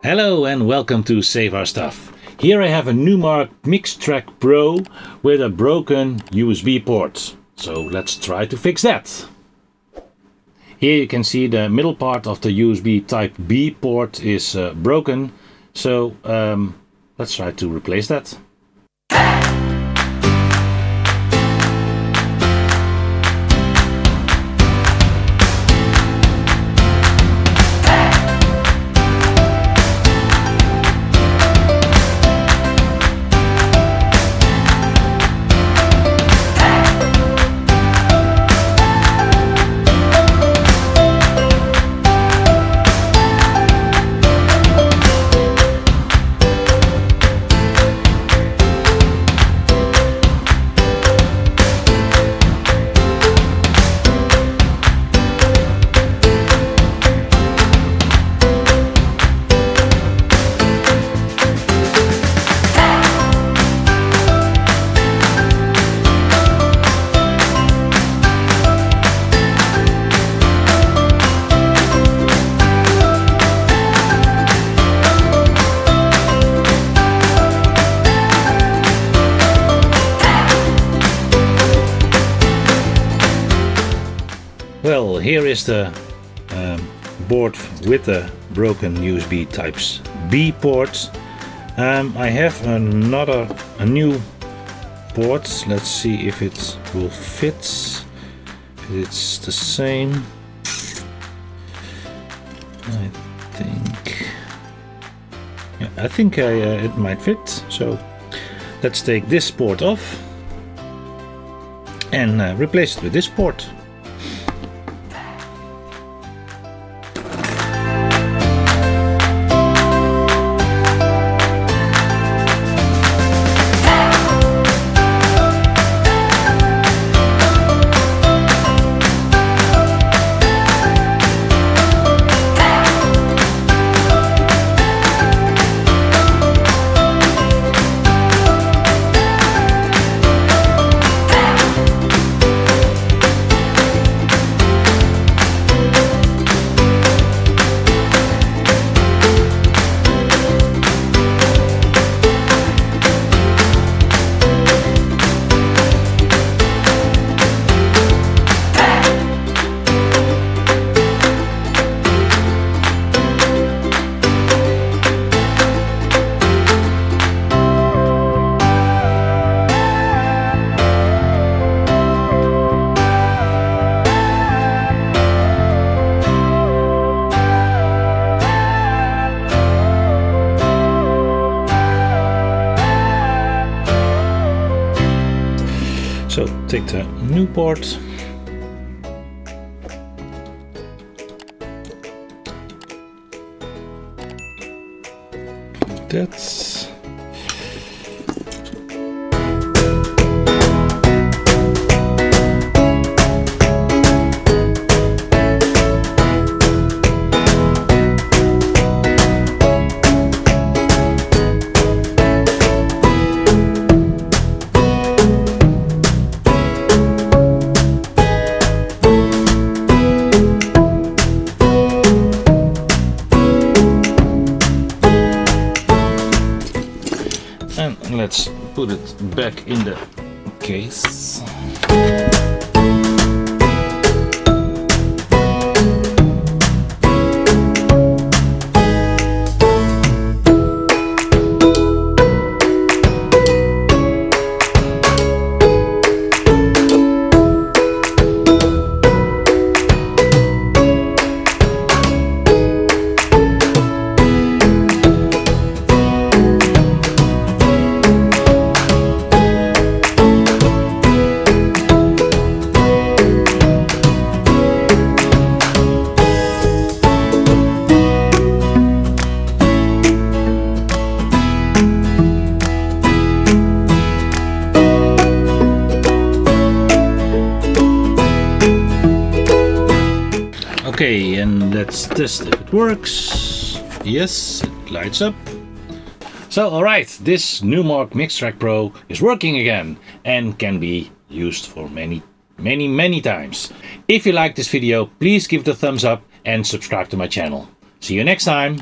Hello and welcome to Save Our Stuff. Here I have a Numark Mixtrack Pro with a broken USB port. So let's try to fix that. Here you can see the middle part of the USB type B port is broken. So let's try to replace that. Well, here is the board with the broken USB types B ports. I have a new port. Let's see if it will fit. If it's the same. I think it might fit. So let's take this port off and replace it with this port. So take the new port. That's and let's put it back in the case. Okay, and let's test if it works. Yes, it lights up. So, alright, this Numark Mixtrack Pro is working again and can be used for many times. If you like this video, please give it a thumbs up and subscribe to my channel. See you next time!